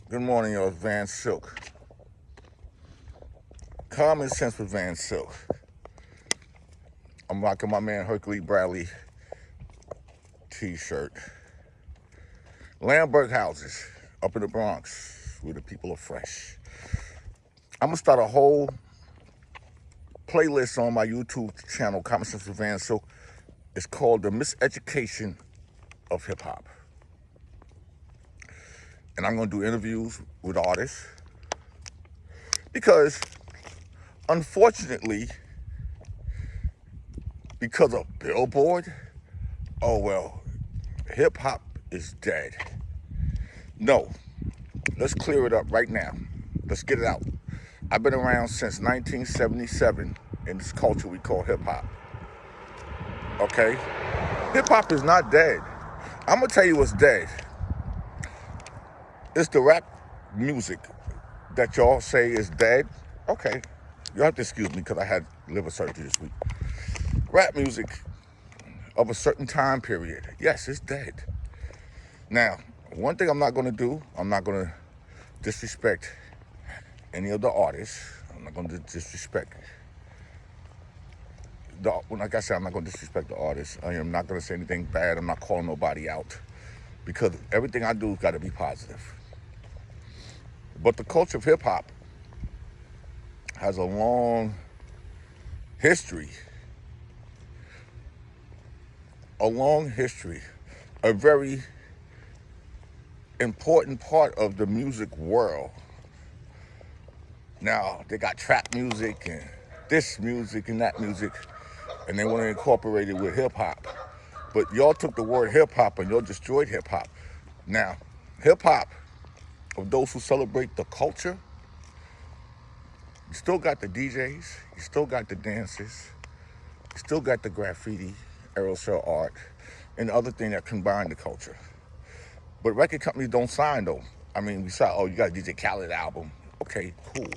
Good morning, y'all. Van Silk. Common sense with Van Silk. I'm rocking my man Hercules Bradley t-shirt. Lambert houses up in the Bronx where the people are fresh. I'm gonna start a whole playlist on my YouTube channel, Common Sense with Van Silk. It's called The Miseducation of Hip Hop. And I'm gonna do interviews with artists because unfortunately, because of Billboard, oh well, hip hop is dead. No, let's clear it up right now. Let's get it out. I've been around since 1977 in this culture we call hip hop. Okay? Hip hop is not dead. I'm gonna tell you what's dead. It's the rap music that y'all say is dead. Okay, you have to excuse me because I had liver surgery this week. Rap music of a certain time period, yes, it's dead. Now, one thing I'm not gonna do, I'm not gonna disrespect any of the artists. I'm not gonna disrespect like I said, I'm not gonna disrespect the artists. I am not gonna say anything bad. I'm not calling nobody out because everything I do has gotta be positive. But the culture of hip hop has a long history. A very important part of the music world. Now, they got trap music and this music and that music, and they want to incorporate it with hip hop. But y'all took the word hip hop and y'all destroyed hip hop. Now, hip hop, of those who celebrate the culture, you still got the DJs, you still got the dances, you still got the graffiti, aerosol art, and the other thing that combine the culture. But record companies don't sign though. I mean, we saw, oh, you got a DJ Khaled album. Okay, cool.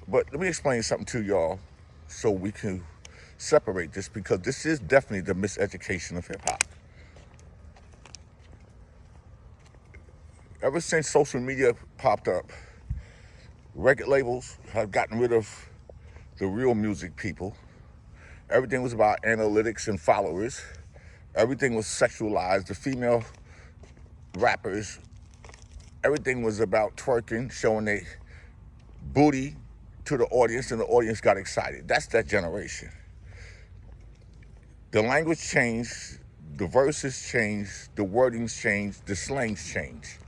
But let me explain something to y'all so we can separate this, because this is definitely the miseducation of hip hop. Ever since social media popped up, record labels have gotten rid of the real music people. Everything was about analytics and followers. Everything was sexualized. The female rappers, everything was about twerking, showing their booty to the audience, and the audience got excited. That's that generation. The language changed, the verses changed, the wordings changed, the slangs changed.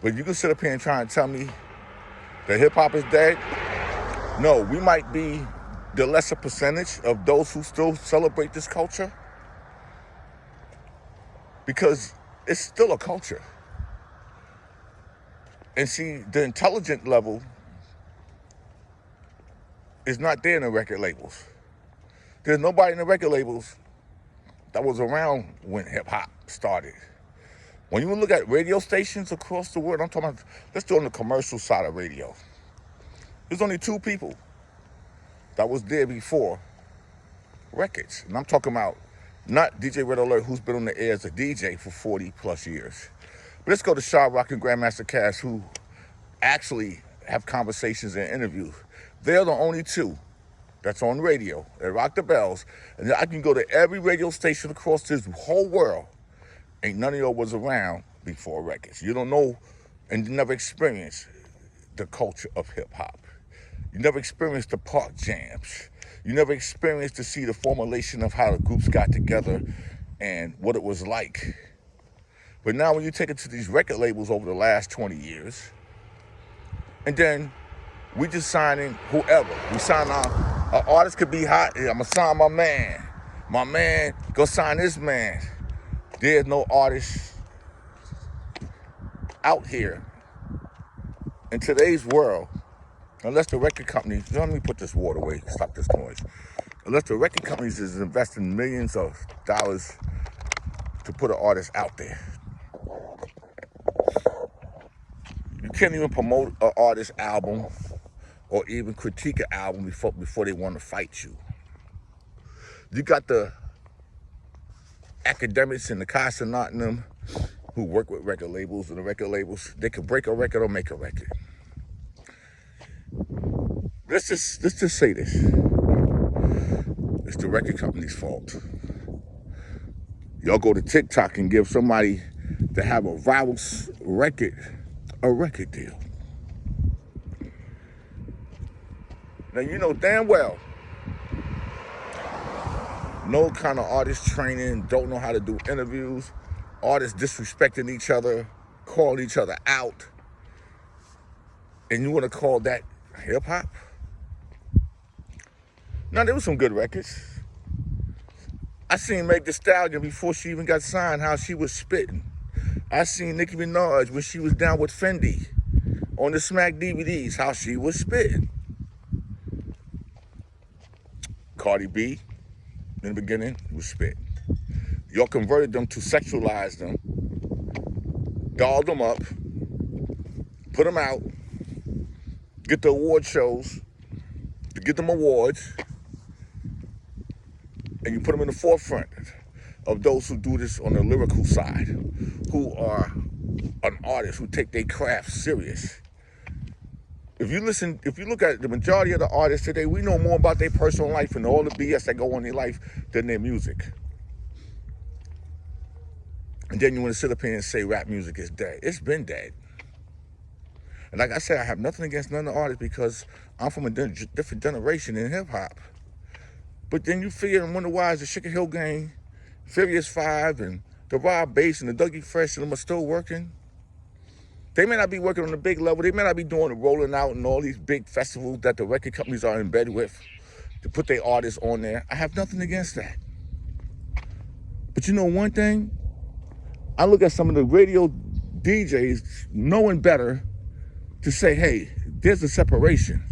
But you can sit up here and try and tell me that hip hop is dead? No, we might be the lesser percentage of those who still celebrate this culture, because it's still a culture. And see, the intelligent level is not there in the record labels. There's nobody in the record labels that was around when hip hop started. When you look at radio stations across the world, I'm talking about, let's do on the commercial side of radio. There's only two people that was there before records. And I'm talking about not DJ Red Alert, who's been on the air as a DJ for 40 plus years. But let's go to Shaw Rock and Grandmaster Cass, who actually have conversations and interviews. They're the only two that's on radio. They rock the bells. And I can go to every radio station across this whole world. Ain't none of y'all was around before records. You don't know and you never experienced the culture of hip hop. You never experienced the park jams. You never experienced to see the formulation of how the groups got together and what it was like. But now when you take it to these record labels over the last 20 years, and then we just signing whoever. We sign our artist could be hot. I'm gonna sign my man. My man, go sign this man. There's no artist out here in today's world, unless the record companies, let me put this water away, stop this noise. Unless the record companies is investing millions of dollars to put an artist out there. You can't even promote an artist's album or even critique an album before they want to fight you. You got the academics and the Casanat and them who work with record labels, and the record labels, they can break a record or make a record. Let's just say this. It's the record company's fault. Y'all go to TikTok and give somebody to have a viral record a record deal. Now you know damn well no kind of artist training, don't know how to do interviews, artists disrespecting each other, calling each other out, and you want to call that hip-hop? Now, there was some good records. I seen Meg Thee Stallion before she even got signed, how she was spitting. I seen Nicki Minaj when she was down with Fendi on the Smack DVDs, how she was spitting. Cardi B, in the beginning, was spitting. Y'all converted them to sexualize them, dolled them up, put them out, get the award shows, to get them awards, and you put them in the forefront of those who do this on the lyrical side, who are an artist, who take their craft serious. If you look at the majority of the artists today, we know more about their personal life and all the BS that go on in their life than their music. And then you want to sit up here and say rap music is dead. It's been dead. And like I said, I have nothing against none of the artists because I'm from a different generation in hip-hop. But then you figure and wonder why is the Sugar Hill Gang, Furious 5, and the Rob Bass and the Dougie Fresh and them are still working. They may not be working on the big level. They may not be doing the rolling out and all these big festivals that the record companies are in bed with to put their artists on there. I have nothing against that. But you know one thing? I look at some of the radio DJs knowing better to say, hey, there's a separation.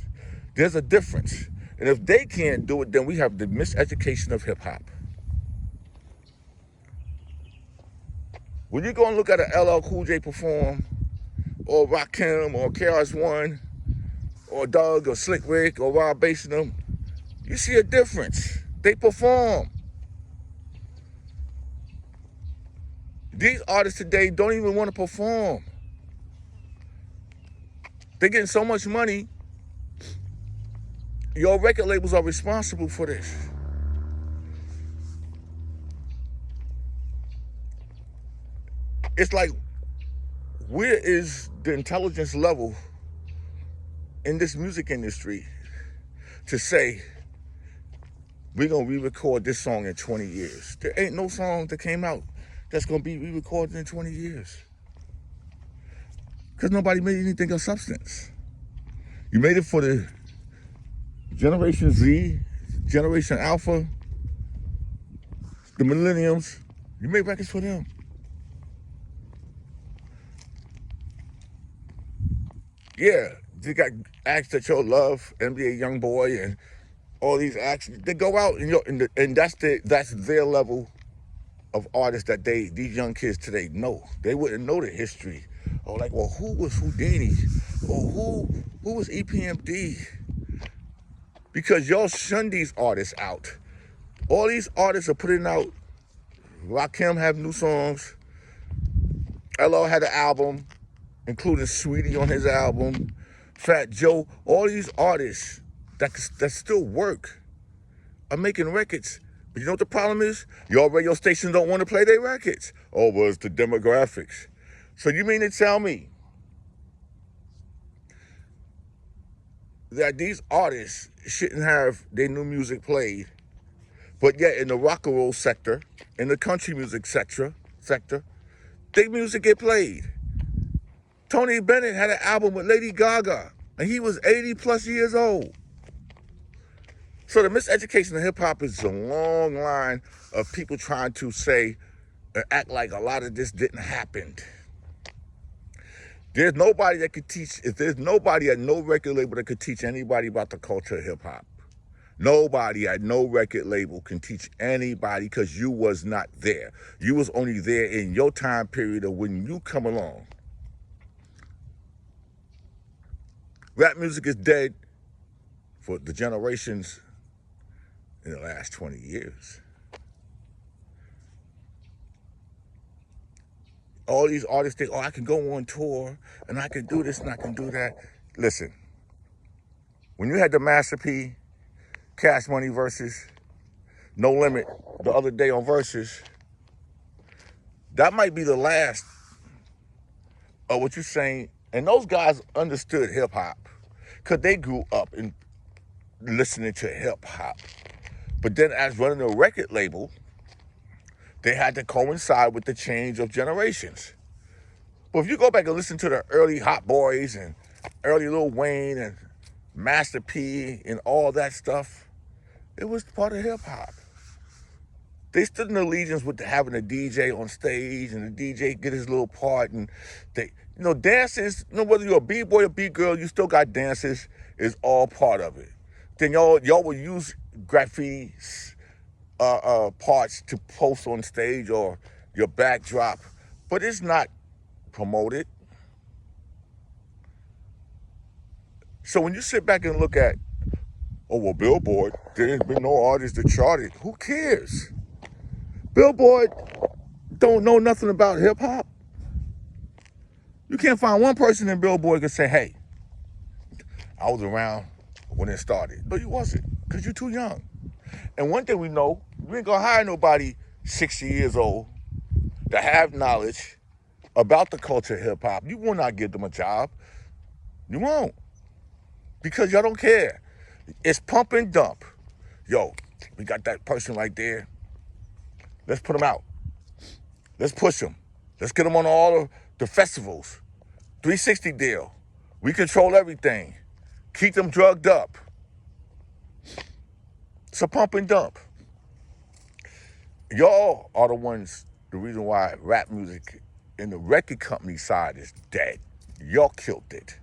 There's a difference. And if they can't do it, then we have the miseducation of hip-hop. When you go and look at an LL Cool J perform, or Rakim, or KRS-One, or Doug, or Slick Rick, or Rob Bass and them, you see a difference. They perform. These artists today don't even want to perform. They're getting so much money. Your record labels are responsible for this. It's like, where is the intelligence level in this music industry to say, we're going to re-record this song in 20 years? There ain't no song that came out that's going to be re-recorded in 20 years. Because nobody made anything of substance. You made it for the Generation Z, Generation Alpha, the Millenniums. You made records for them. Yeah, they got acts that you'll love, NBA Youngboy and all these acts. They go out and that's their level of artists that these young kids today know. They wouldn't know the history. Or like, well, who was Houdini? Or who was EPMD? Because y'all shun these artists out. All these artists are putting out, Rakim have new songs. LL had an album, including Sweetie on his album, Fat Joe. All these artists that still work are making records. But you know what the problem is? Your radio stations don't want to play their records. Oh, well, it's the demographics. So you mean to tell me that these artists shouldn't have their new music played, but yet in the rock and roll sector, in the country music sector, their music get played? Tony Bennett had an album with Lady Gaga, and he was 80 plus years old. So the miseducation of hip-hop is a long line of people trying to say and act like a lot of this didn't happen. There's nobody that could teach, if there's nobody at no record label that could teach anybody about the culture of hip-hop. Nobody at no record label can teach anybody because you was not there. You was only there in your time period of when you come along. Rap music is dead for the generations in the last 20 years. All these artists think, oh, I can go on tour and I can do this and I can do that. Listen, when you had the Master P, Cash Money versus No Limit the other day on Versus, that might be the last of what you're saying. And those guys understood hip hop because they grew up in listening to hip hop. But then as running a record label, they had to coincide with the change of generations. But if you go back and listen to the early Hot Boys and early Lil Wayne and Master P and all that stuff, it was part of hip hop. They stood in allegiance with having a DJ on stage and the DJ get his little part, and they, dances, whether you're a B-boy or B-girl, you still got dances, is all part of it. Then y'all would use graffiti parts to post on stage or your backdrop, but it's not promoted. So when you sit back and look at, oh, well, Billboard, there's been no artist that charted. Who cares? Billboard don't know nothing about hip hop. You can't find one person in Billboard that can say, hey, I was around when it started. No, you wasn't, because you're too young. And one thing we know, we ain't gonna hire nobody 60 years old to have knowledge about the culture of hip hop. You will not give them a job. You won't. Because y'all don't care. It's pump and dump. Yo, we got that person right there. Let's put them out. Let's push them. Let's get them on all of the festivals. 360 deal. We control everything. Keep them drugged up. It's a pump and dump. Y'all are the ones, the reason why rap music in the record company side is dead. Y'all killed it.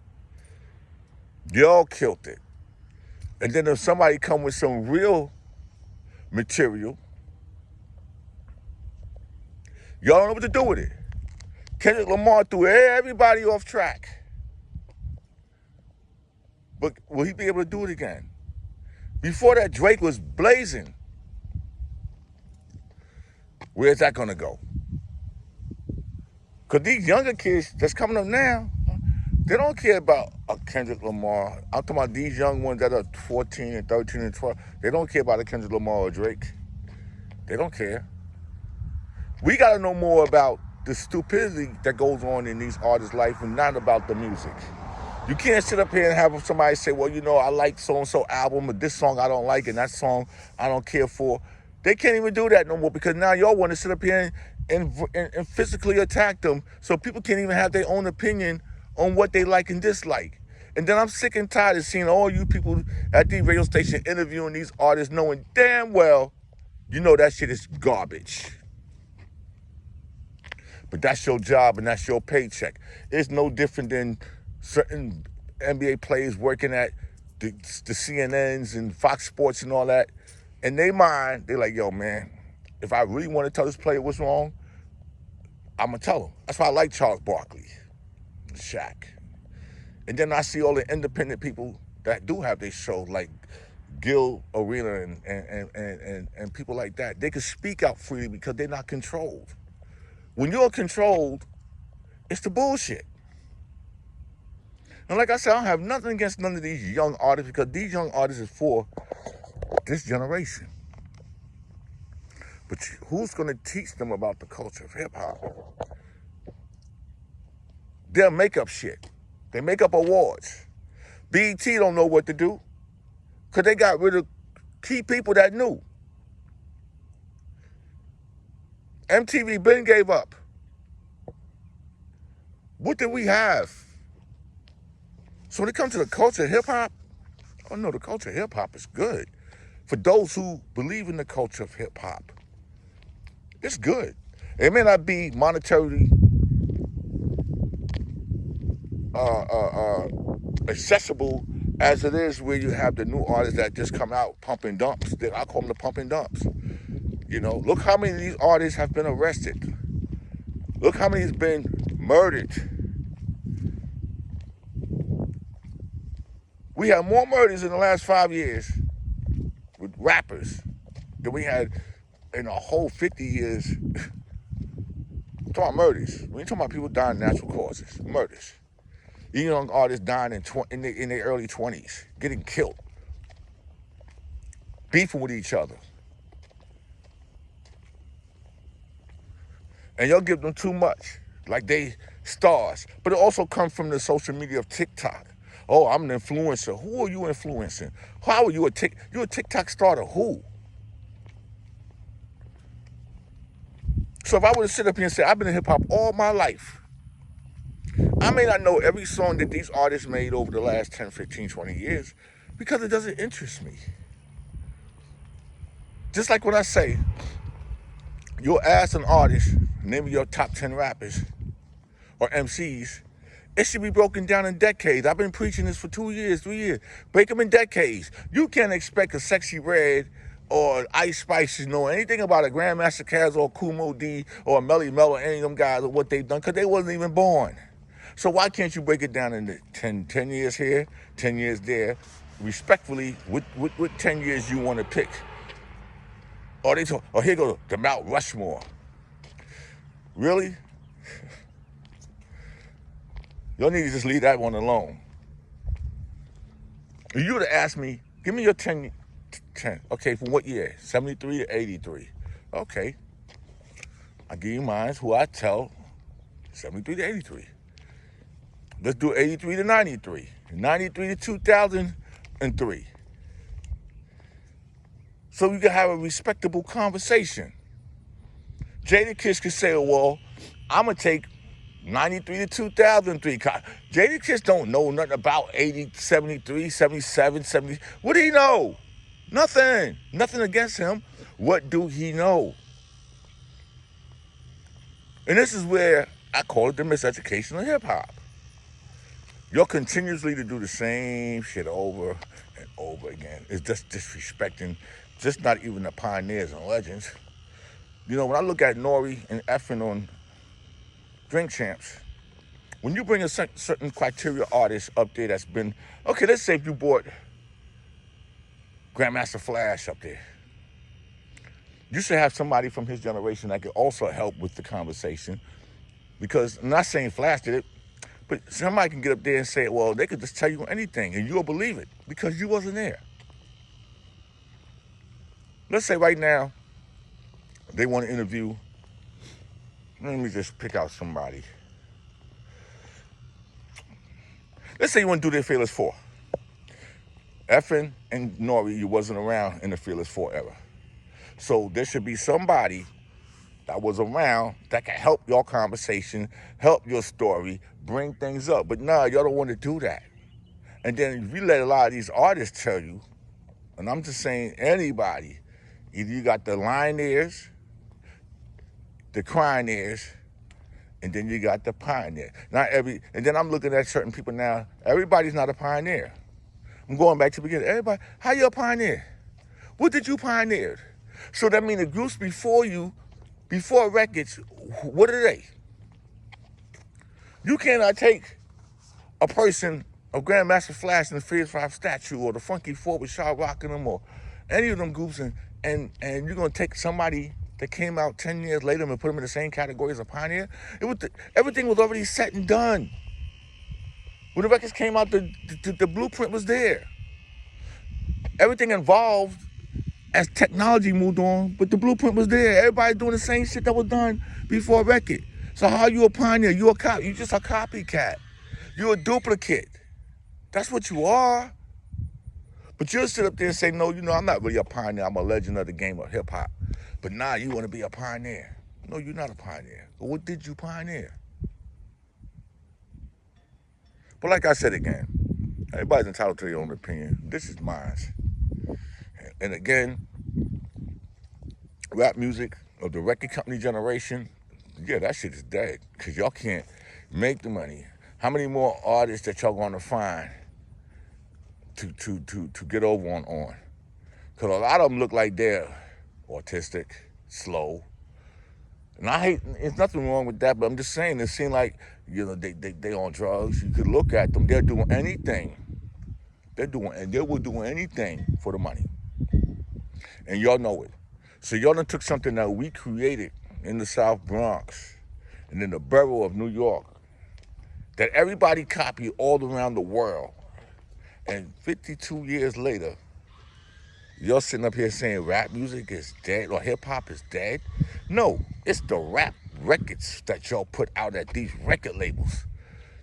Y'all killed it. And then if somebody come with some real material, y'all don't know what to do with it. Kendrick Lamar threw everybody off track. But will he be able to do it again? Before that, Drake was blazing. Where's that gonna go? Because these younger kids that's coming up now, they don't care about a Kendrick Lamar. I'm talking about these young ones that are 14 and 13 and 12. They don't care about a Kendrick Lamar or Drake. They don't care. We got to know more about the stupidity that goes on in these artists' life and not about the music. You can't sit up here and have somebody say, well, I like so-and-so album, but this song I don't like and that song I don't care for. They can't even do that no more because now y'all want to sit up here and physically attack them so people can't even have their own opinion on what they like and dislike. And then I'm sick and tired of seeing all you people at the radio station interviewing these artists knowing damn well that shit is garbage. But that's your job and that's your paycheck. It's no different than certain NBA players working at the CNNs and Fox Sports and all that. In their mind, they're like, yo, man, if I really want to tell this player what's wrong, I'm going to tell him. That's why I like Charles Barkley, Shaq. And then I see all the independent people that do have their shows, like Gil Arena and people like that. They can speak out freely because they're not controlled. When you're controlled, it's the bullshit. And like I said, I don't have nothing against none of these young artists because these young artists is for this generation. But who's going to teach them about the culture of hip-hop? They'll make up shit. They make up awards. BET don't know what to do because they got rid of key people that knew. MTV been gave up. What did we have? So when it comes to the culture of hip-hop, oh no, the culture of hip-hop is good. For those who believe in the culture of hip-hop, it's good. It may not be monetarily accessible as it is where you have the new artists that just come out pumping dumps. I call them the pumping dumps. Look how many of these artists have been arrested. Look how many has been murdered. We had more murders in the last 5 years with rappers than we had in a whole 50 years I'm talking about murders. We ain't talking about people dying natural causes. Murders. Young artists dying in their early 20s, getting killed, beefing with each other. And y'all give them too much, like they stars. But it also comes from the social media of TikTok. Oh, I'm an influencer. Who are you influencing? How are you you're a TikTok star to who? So if I were to sit up here and say, I've been in hip hop all my life, I may not know every song that these artists made over the last 10, 15, 20 years because it doesn't interest me. Just like when I say, you'll ask an artist, name your top 10 rappers or MCs, it should be broken down in decades. I've been preaching this for 2 years, 3 years. Break them in decades. You can't expect a Sexy Red or Ice Spice to know anything about a Grandmaster Caz or Kumo D or Melly Mel or any of them guys or what they've done because they wasn't even born. So why can't you break it down into 10 years here, 10 years there, respectfully, what 10 years you want to pick? Or they talk, here goes the Mount Rushmore. Really? Y'all need to just leave that one alone. If you would have asked me, give me your 10. Okay, from what year? 73 to 83. Okay. I give you mine, who I tell, 73 to 83. Let's do 83 to 93. 93 to 2003. So we can have a respectable conversation. Jadakiss could say, well, I'm going to take 93 to 2003. Jadakiss don't know nothing about 80, 73, 77, 70. What do he know? Nothing. Nothing against him. What do he know? And this is where I call it the miseducation of hip-hop. You're continuously to do the same shit over and over again. It's just disrespecting, just not even the pioneers and legends. You know, when I look at Nori and effing on Drink Champs, when you bring a certain criteria artist up there that's been, okay, let's say if you brought Grandmaster Flash up there. You should have somebody from his generation that could also help with the conversation. Because I'm not saying Flash did it, but somebody can get up there and say, well, they could just tell you anything and you'll believe it because you wasn't there. Let's say right now, they want to interview, let me just pick out somebody. Let's say you want to do their Fearless 4. Effin and Nori, you wasn't around in the Fearless 4 era. So there should be somebody that was around that can help your conversation, help your story, bring things up. But nah, y'all don't want to do that. And then if you let a lot of these artists tell you, and I'm just saying anybody, either you got the lying ears, the crying ears, and then you got the pioneer. And then I'm looking at certain people now, everybody's not a pioneer. I'm going back to the beginning. Everybody, how you a pioneer? What did you pioneer? So that means the groups before you, before records, what are they? You cannot take a person, a Grandmaster Flash and the Fierce 5 statue or the Funky Four with Shaw rocking them or any of them groups and you're going to take somebody that came out 10 years later and put them in the same category as a pioneer? Everything was already set and done. When the records came out, the blueprint was there. Everything involved as technology moved on, but the blueprint was there. Everybody doing the same shit that was done before a record. So how are you a pioneer? You just a copycat. You're a duplicate. That's what you are. But you'll sit up there and say, no, you know, I'm not really a pioneer. I'm a legend of the game of hip hop. But now you want to be a pioneer. No, you're not a pioneer. But what did you pioneer? But like I said again, everybody's entitled to their own opinion. This is mine. And again, rap music of the record company generation, yeah, that shit is dead. Because y'all can't make the money. How many more artists that y'all gonna find to get over on? Because a lot of them look like they're autistic, slow. And I hate, there's nothing wrong with that, but I'm just saying, it seems like, you know, they on drugs. You could look at them, they're doing anything. They will do anything for the money. And y'all know it. So y'all done took something that we created in the South Bronx and in the borough of New York that everybody copied all around the world. And 52 years later, you're sitting up here saying rap music is dead or hip hop is dead? No, it's the rap records that y'all put out at these record labels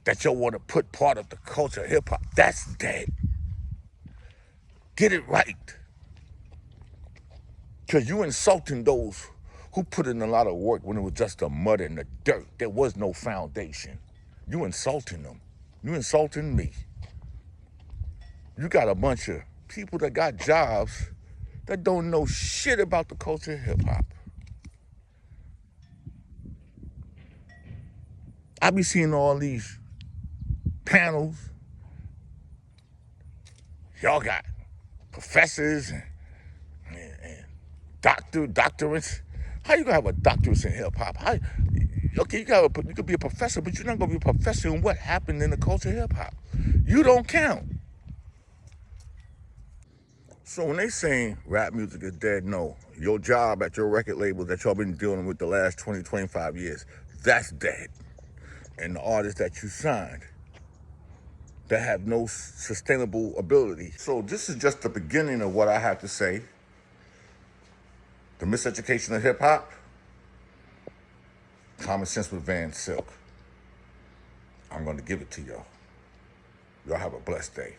that y'all want to put part of the culture of hip hop. That's dead. Get it right. Because you insulting those who put in a lot of work when it was just the mud and the dirt. There was no foundation. You insulting them. You insulting me. You got a bunch of people that got jobs that don't know shit about the culture of hip hop. I be seeing all these panels. Y'all got professors and doctorates. How you gonna have a doctorate in hip hop? Okay, you could be a professor, but you're not gonna be a professor in what happened in the culture of hip hop. You don't count. So when they saying rap music is dead, no. Your job at your record label that y'all been dealing with the last 20, 25 years, that's dead. And the artists that you signed that have no sustainable ability. So this is just the beginning of what I have to say. The miseducation of hip hop, Common Sense with Van Silk. I'm gonna give it to y'all. Y'all have a blessed day.